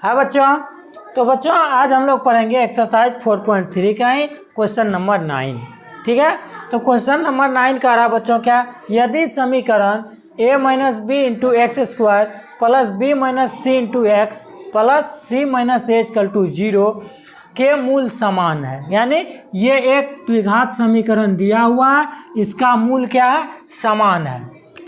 है बच्चों। तो बच्चों आज हम लोग पढ़ेंगे एक्सरसाइज 4.3 का ही क्वेश्चन नंबर 9। ठीक है, तो क्वेश्चन नंबर 9 कह रहा बच्चों क्या, यदि समीकरण a minus B into x square plus b minus c into x plus c minus a equal to 0 के मूल समान है। यानी ये एक द्विघात समीकरण दिया हुआ है, इसका मूल क्या है, समान है।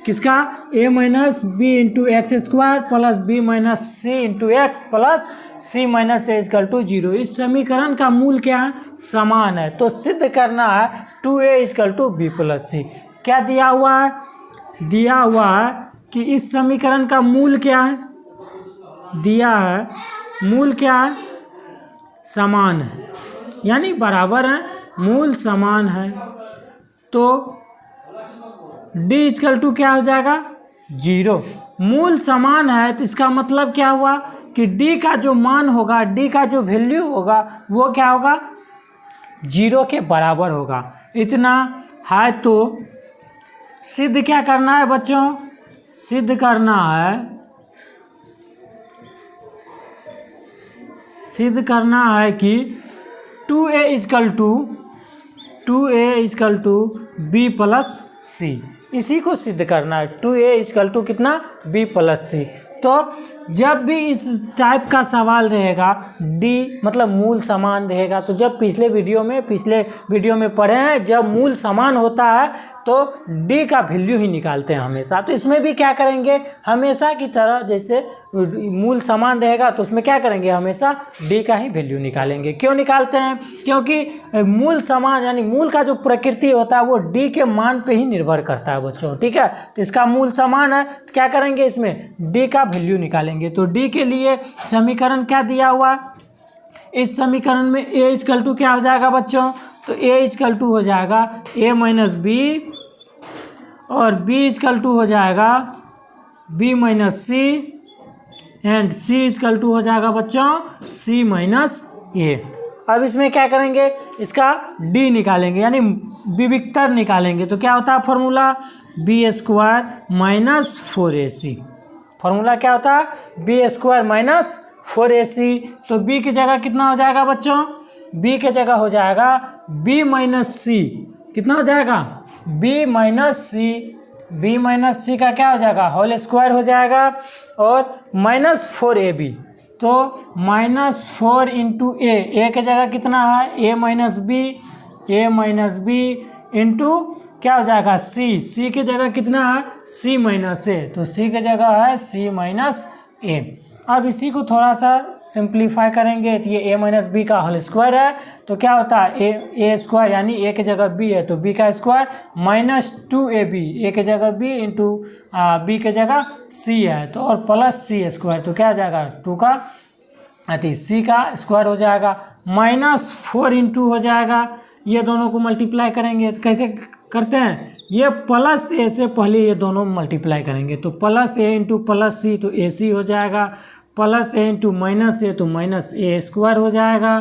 किसका, a minus B into x square plus b minus c into x plus c minus a equal to 0। इस समीकरण का मूल क्या है, समान है। तो सिद्ध करना है 2a equal to B plus C. क्या दिया हुआ है, दिया हुआ है कि इस समीकरण का मूल क्या है, दिया है मूल क्या है, समान है, यानी बराबर है, मूल समान है। तो d इक्वल टू क्या हो जाएगा, 0। मूल समान है तो इसका मतलब क्या हुआ कि d का जो मान होगा, d का जो वैल्यू होगा वो क्या होगा, 0 के बराबर होगा। इतना है तो सिद्ध क्या करना है बच्चों, सिद्ध करना है, सिद्ध करना है कि 2a equal to B plus C. इसी को सिद्ध करना है, 2a इक्वल टू कितना, b प्लस सी। तो जब भी इस टाइप का सवाल रहेगा, d मतलब मूल समान रहेगा, तो जब पिछले वीडियो में पढ़े हैं, जब मूल समान होता है तो d का वैल्यू ही निकालते हैं हमेशा। तो इसमें भी क्या करेंगे, हमेशा की तरह जैसे मूल समान रहेगा तो उसमें क्या करेंगे, हमेशा d का ही वैल्यू निकालेंगे। क्यों निकालते हैं, क्योंकि मूल समान यानी मूल का जो प्रकृति होता है वो d के मान पे ही निर्भर करता है बच्चों। ठीक है, तो इसका मूल समान है तो क्या करेंगे, इसमें d का वैल्यू निकालेंगे। तो d के लिए समीकरण क्या दिया हुआ, इस समीकरण में a इक्वल टू क्या हो जाएगा बच्चों, तो a इक्वल टू हो जाएगा a माइनस बी और b इक्वल टू हो जाएगा b minus c and c equal to हो जाएगा बच्चों c माइनस a। अब इसमें क्या करेंगे, इसका d निकालेंगे यानी विविक्तर निकालेंगे। तो क्या होता है formula, b square minus 4ac। Formula क्या होता है, बी स्क्वायर माइनस 4ac। तो b की जगह कितना हो जाएगा बच्चों, b की जगह हो जाएगा b माइनस सी। कितना हो जाएगा, b माइनस सी का क्या हो जाएगा, होल स्क्वायर हो जाएगा और माइनस 4ab। तो माइनस 4 इंटू ए की जगह कितना है, a माइनस बी इंटू क्या हो जाएगा, c की जगह कितना है, c माइनस ए। तो c की जगह है c माइनस ए। अब इसी को थोड़ा सा सिंप्लीफाई करेंगे तो ये a माइनस बी का होल स्क्वायर है, तो क्या होता है ए स्क्वायर यानी a की जगह b है तो b का स्क्वायर माइनस 2ab, a की जगह b इंटू b की जगह c है तो और प्लस c स्क्वायर। तो क्या हो जाएगा, 2 का अति c का स्क्वायर हो जाएगा माइनस 4 इंटू हो जाएगा, ये दोनों को मल्टीप्लाई करेंगे तो कैसे करते हैं, ये प्लस ए से पहले ये दोनों मल्टीप्लाई करेंगे। तो प्लस ए इंटू प्लस सी तो ए सी हो जाएगा, प्लस ए इंटू माइनस ए तो माइनस ए स्क्वायर हो जाएगा।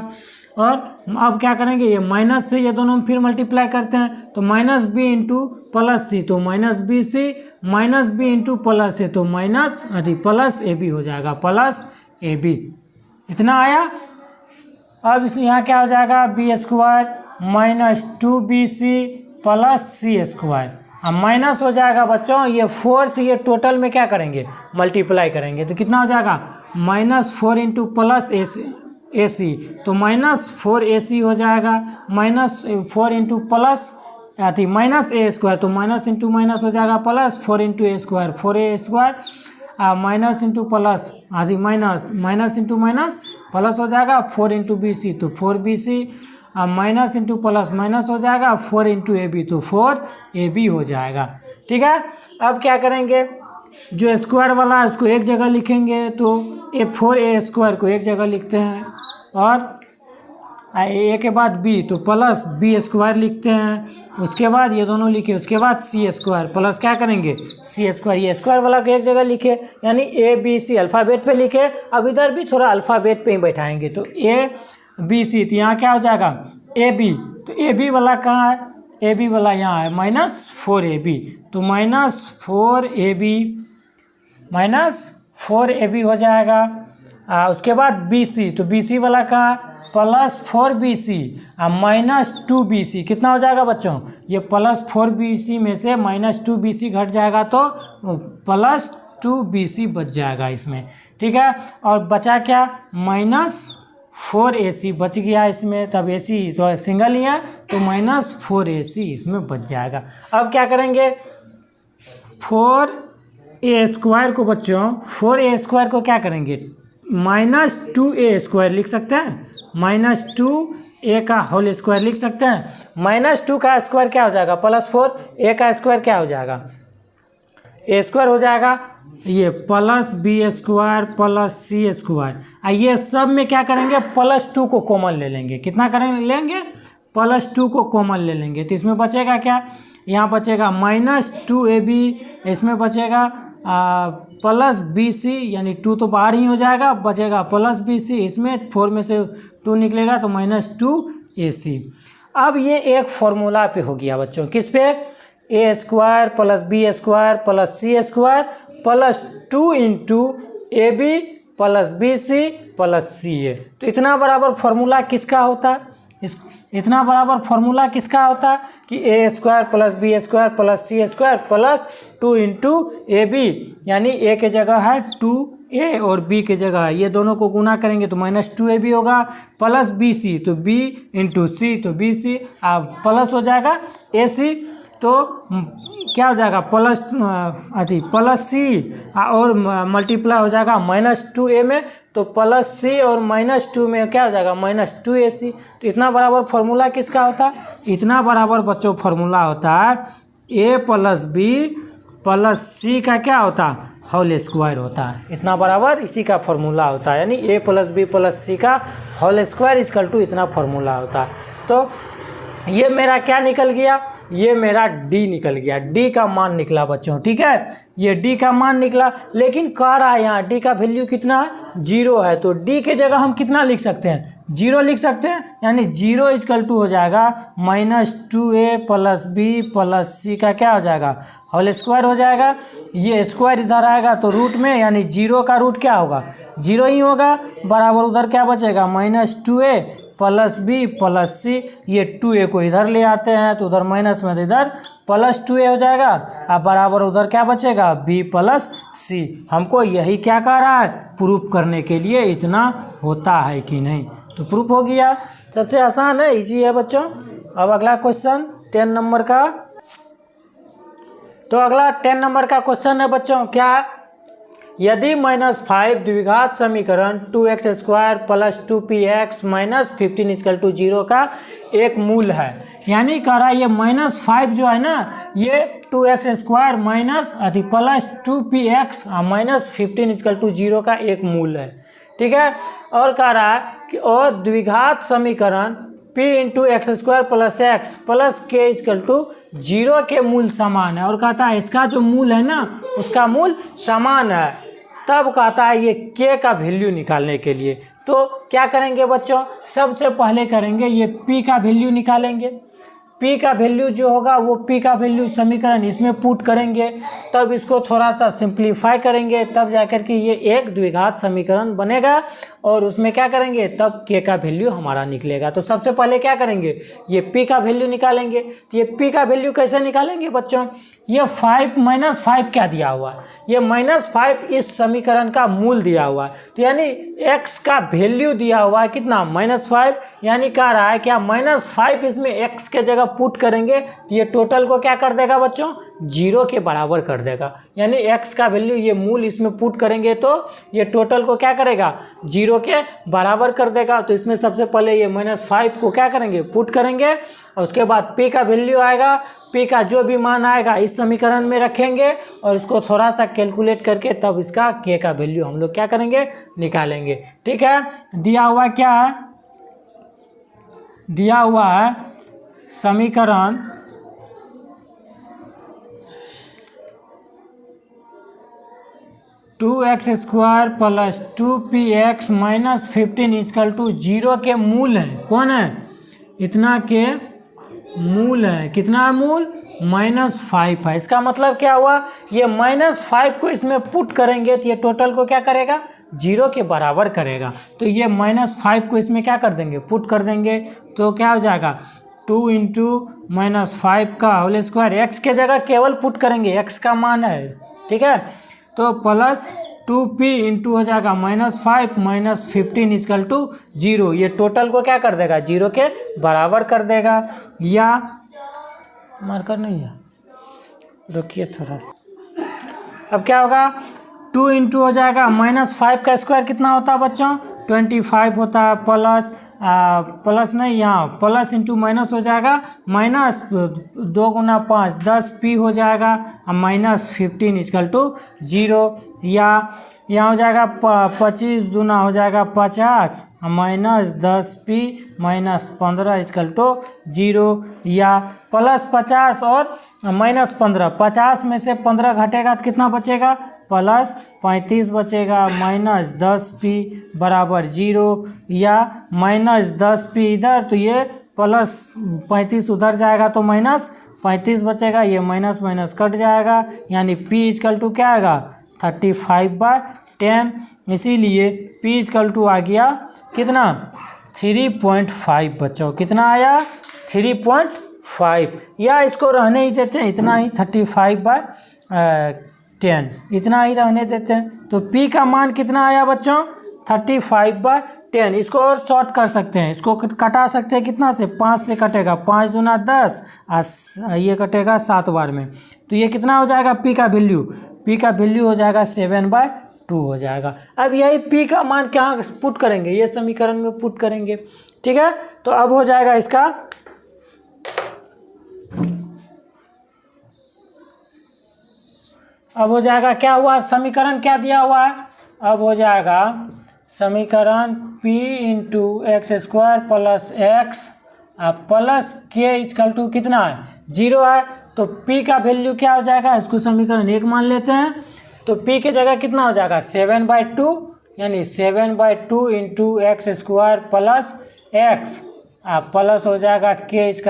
और अब क्या करेंगे, ये माइनस से ये दोनों फिर मल्टीप्लाई करते हैं तो minus B into plus C तो minus B C, minus B into plus A तो माइनस प्लस ए बी हो जाएगा, प्लस ए बी। इतना आया। अब इस यहाँ क्या हो जाएगा, B square minus 2bc plus C square. अब माइनस हो जाएगा बच्चों, ये 4 से ये टोटल में क्या करेंगे, मल्टीप्लाई करेंगे तो कितना हो जाएगा, minus 4 into plus A C तो माइनस 4ac हो जाएगा, minus 4 into plus minus A square तो माइनस इंटू माइनस हो जाएगा plus 4 into A square 4a square minus into plus minus into minus plus हो जाएगा 4 इंटू बी सी तो 4bc minus into plus minus हो जाएगा 4 इंटू ए बी तो 4ab हो जाएगा। ठीक है, अब क्या करेंगे, जो स्क्वायर वाला है उसको एक जगह लिखेंगे तो 4a स्क्वायर को एक जगह लिखते हैं और ए के बाद बी तो प्लस बी स्क्वायर लिखते हैं, उसके बाद ये दोनों लिखे, उसके बाद सी स्क्वायर प्लस क्या करेंगे सी स्क्वायर, ये स्क्वायर वाला को एक जगह लिखे यानी ए बी सी अल्फ़ाबेट पे लिखे। अब इधर भी थोड़ा अल्फ़ाबेट पे ही बैठाएंगे तो ए बी सी तो यहाँ क्या हो जाएगा ए बी, तो ए बी वाला कहाँ है, ए बी वाला यहाँ है माइनस 4ab तो माइनस 4ab हो जाएगा। उसके बाद BC, तो BC वाला का प्लस 4BC माइनस 2BC कितना हो जाएगा बच्चों, ये प्लस 4BC में से माइनस 2BC घट जाएगा तो प्लस 2BC बच जाएगा इसमें, ठीक है। और बचा क्या, माइनस 4AC बच गया इसमें, तब AC तो सिंगल ही है तो माइनस 4AC इसमें बच जाएगा। अब क्या करेंगे, 4A² को बच्चों 4A² को क्या करेंगे, माइनस 2A² लिख सकते हैं, माइनस 2A का होल स्क्वायर लिख सकते हैं। माइनस 2 का स्क्वायर क्या हो जाएगा प्लस 4, A का स्क्वायर क्या हो जाएगा A² हो जाएगा, ये प्लस B² प्लस C²। ये सब में क्या करेंगे, प्लस 2 को कॉमन ले लेंगे, कितना करेंगे लेंगे, प्लस 2 को कॉमन ले लेंगे, तो इसमें बचेगा क्या, यहाँ बचेगा माइनस 2AB, इसमें बचेगा प्लस BC, यानी 2 तो बाहर ही हो जाएगा, बचेगा प्लस BC, इसमें 4 में से 2 निकलेगा तो माइनस 2AC। अब ये एक फॉर्मूला पे हो गया बच्चों, किस पे, A² plus B² plus C² plus 2 into AB plus BC plus CA। तो इतना बराबर फॉर्मूला किसका होता है, इतना बराबर फॉर्मूला किसका होता है कि A² plus B² plus C² plus 2 into AB, यानी A के जगह है 2A और B के जगह है, ये दोनों को गुना करेंगे तो माइनस 2AB होगा, प्लस BC तो B इंटू C तो BC, प्लस हो जाएगा AC, तो क्या हो जाएगा प्लस प्लस C और मल्टीप्लाई हो जाएगा माइनस 2A में, तो प्लस C और माइनस 2 में क्या हो जाएगा माइनस 2AC। तो इतना बराबर फॉर्मूला किसका होता है, इतना बराबर बच्चों फॉर्मूला होता है A plus B plus C का क्या होता है होल स्क्वायर होता है, इतना बराबर इसी का फॉर्मूला होता है, यानी A plus B plus C का होल स्क्वायर इक्वल टू इतना फॉर्मूला होता है। तो ये मेरा क्या निकल गया, ये मेरा D निकल गया, D का मान निकला बच्चों, ठीक है, ये D का मान निकला, लेकिन कह रहा है यहाँ D का वैल्यू कितना है 0 है, तो D के जगह हम कितना लिख सकते हैं 0 लिख सकते हैं, यानी 0 इक्वल टू हो जाएगा minus 2A plus B plus C का क्या हो जाएगा होल स्क्वायर हो जाएगा, ये स्क्वायर इधर आएगा तो रूट में, यानी 0 का रूट क्या होगा 0 ही होगा, बराबर उधर क्या बचेगा minus 2A plus B plus C, ये 2A को इधर ले आते हैं तो उधर माइनस में इधर प्लस 2A हो जाएगा, अब बराबर उधर क्या बचेगा B प्लस C। हमको यही क्या कह रहा है, प्रूफ करने के लिए इतना होता है कि नहीं, तो प्रूफ हो गया, सबसे आसान है, इजी है बच्चों। अब अगला क्वेश्चन 10 नंबर का, तो अगला 10 नंबर का क्वेश्चन है बच्चों, क्या यदि -5 द्विघात समीकरण 2x² plus 2px minus 15 equal to 0 का एक मूल है, यानी कह रहा है ये -5 जो है ना, ये 2x² minus plus 2px minus 15 equal to 0 का एक मूल है, ठीक है। और कह रहा है कि और द्विघात समीकरण p इंटू x² plus x plus k equal to 0 के मूल समान है, और कहता है इसका जो मूल है ना उसका मूल समान है, तब कहता है ये k का वैल्यू निकालने के लिए, तो क्या करेंगे बच्चों, सबसे पहले करेंगे ये p का वैल्यू निकालेंगे, p का वैल्यू जो होगा वो p का वैल्यू समीकरण इसमें पुट करेंगे, तब इसको थोड़ा सा सिंप्लीफाई करेंगे, तब जाकर के ये एक द्विघात समीकरण बनेगा, और उसमें क्या करेंगे तब k का वैल्यू हमारा निकलेगा। तो सबसे पहले क्या करेंगे, ये p का वैल्यू निकालेंगे, तो ये p का वैल्यू कैसे निकालेंगे बच्चों, ये -5 क्या दिया हुआ है, ये -5 इस समीकरण का मूल दिया हुआ है, तो यानी x का वैल्यू दिया हुआ है कितना -5, यानी कह रहा है क्या -5 इसमें x के जगह पुट करेंगे तो ये टोटल को क्या कर देगा बच्चों 0 के बराबर कर देगा, यानी x का वैल्यू ये मूल इसमें पुट करेंगे तो ये टोटल को क्या करेगा 0 के बराबर कर देगा। तो इसमें सबसे पहले ये -5 को क्या करेंगे पुट करेंगे, और उसके बाद p का वैल्यू आएगा, p का जो भी मान आएगा इस समीकरण में रखेंगे, और इसको थोड़ा सा कैलकुलेट करके तब इसका k का वैल्यू हम लोग क्या करेंगे निकालेंगे, ठीक है। दिया हुआ क्या है, दिया हुआ है समीकरण two x square plus 2px minus 15 equal to 0 के मूल है, कौन है इतना के मूल है, कितना मूल -5 है। इसका मतलब क्या हुआ, ये -5 को इसमें पुट करेंगे तो ये टोटल को क्या करेगा, 0 के बराबर करेगा। तो ये -5 को इसमें क्या कर देंगे, पुट कर देंगे, तो क्या हो जाएगा 2 × -5 का होल स्क्वायर, एक्स के जगह केवल पुट करेंगे, एक्स का मान है, ठीक है। तो प्लस 2p इंटू हो जाएगा -5 - 15 = 0। ये टोटल को क्या कर देगा, 0 के बराबर कर देगा। या मार्कर नहीं है, रुकिए थोड़ा सा। अब क्या होगा, 2 इंटू हो जाएगा -5 का स्क्वायर कितना होता है बच्चों, 25 होता है, प्लस नहीं, यहाँ प्लस इंटू माइनस हो जाएगा, माइनस 2 × 5 10p हो जाएगा, -15 = 0। या यहाँ हो जाएगा 25 दूना हो जाएगा 50, -10p - 15 = 0। या +50 और -15, 50 में से 15 घटेगा तो कितना बचेगा, +35 बचेगा, -10p = 0। या -10p इधर, तो ये +35 उधर जाएगा तो -35 बचेगा, ये माइनस माइनस कट जाएगा, यानी p = क्या आएगा, 35/10। इसीलिए p = आ गया कितना, 3.5 बच्चों, कितना आया, 3.5। या इसको रहने ही देते हैं, इतना ही 35/10, इतना ही रहने देते हैं। तो p का मान कितना आया बच्चों, 35/10। इसको और शॉर्ट कर सकते हैं, इसको कटा सकते हैं, कितना से, 5 से कटेगा, 5 दूना 10, ये कटेगा 7 बार में, तो ये कितना हो जाएगा, p का वैल्यू हो जाएगा 7/2 हो जाएगा। अब यही p का मान क्या पुट करेंगे, ये समीकरण में पुट करेंगे, ठीक है। तो अब हो जाएगा इसका, अब हो जाएगा, क्या हुआ, समीकरण क्या दिया हुआ है, अब हो जाएगा समीकरण p × x² + x plus k = कितना है, 0 है। तो p का वैल्यू क्या हो जाएगा, इसको समीकरण 1 मान लेते हैं। तो p के जगह कितना हो जाएगा, 7/2, यानी 7/2 × x² + x प्लस हो जाएगा k =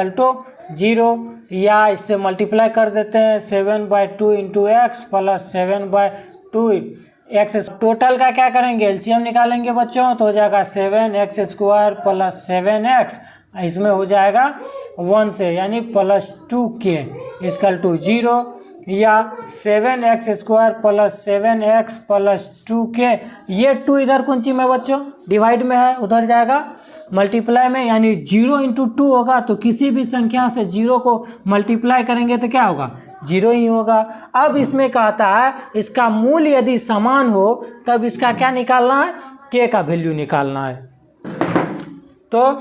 0। या इससे मल्टीप्लाई कर देते हैं, 7/2 × x + 7/2 x। टोटल का क्या करेंगे, एलसीएम निकालेंगे बच्चों, तो हो जाएगा 7x² + 7x, इसमें हो जाएगा 1 से, यानी +2k = 0। या 7x² + 7x + 2k, ये 2 इधर कौन सी में बच्चों, डिवाइड में है, उधर जाएगा मल्टीप्लाई में, यानी 0 × 2 होगा। तो किसी भी संख्या से 0 को मल्टीप्लाई करेंगे तो क्या होगा, 0 ही होगा। अब इसमें कहता है इसका मूल यदि समान हो तब इसका क्या निकालना है, k का वैल्यू निकालना है। तो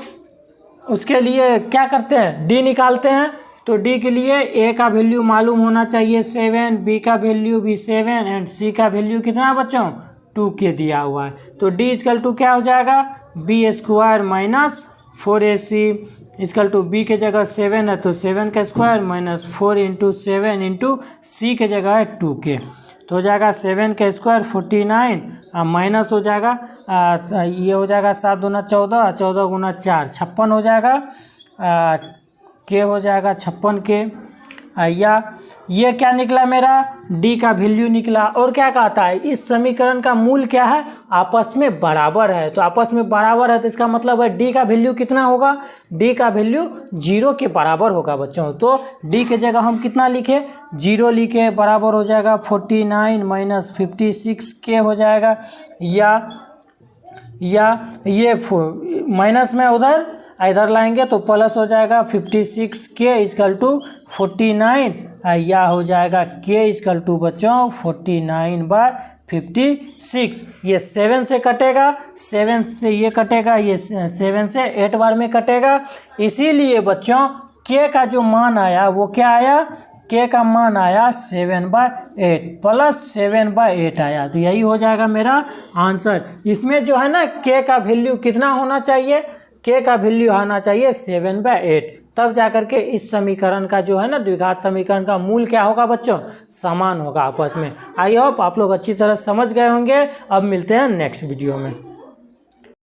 उसके लिए क्या करते हैं, d निकालते हैं। तो d के लिए a का वैल्यू मालूम होना चाहिए 7, b का वैल्यू भी 7 एंड c का वैल्यू कितना बच्चों, 2k दिया हुआ है। तो d = क्या हो जाएगा, b² - 4ac b के जगह 7 है तो 7 का स्क्वायर -4 × 7 × c के जगह है 2k, तो हो जाएगा 7 का स्क्वायर 49, माइनस हो जाएगा, ये हो जाएगा 7 दूना 14, 14 गुना 4 56 हो जाएगा, k हो जाएगा 56k। या ये क्या निकला मेरा, d का वैल्यू निकला। और क्या कहता है, इस समीकरण का मूल क्या है, आपस में बराबर है। तो आपस में बराबर है तो इसका मतलब है d का वैल्यू कितना होगा, d का वैल्यू 0 के बराबर होगा बच्चों। तो d के जगह हम कितना लिखे, 0 लिखे, बराबर हो जाएगा 49 - 56k हो जाएगा। या ये माइनस में उधर इधर लाएंगे तो प्लस हो जाएगा 56k = 49, या हो जाएगा k = बच्चों 49/56। ये 7 से कटेगा, 7 से ये कटेगा, ये 7 से 8 बार में कटेगा। इसीलिए बच्चों k का जो मान आया वो क्या आया, k का मान आया 7/8 + 7/8 आया। तो यही हो जाएगा मेरा आंसर। इसमें जो है ना k का वैल्यू कितना होना चाहिए, k का वैल्यू आना चाहिए 7/8, तब जाकर के इस समीकरण का जो है ना द्विघात समीकरण का मूल क्या होगा बच्चों, समान होगा आपस में। आई होप आप लोग अच्छी तरह समझ गए होंगे। अब मिलते हैं नेक्स्ट वीडियो में।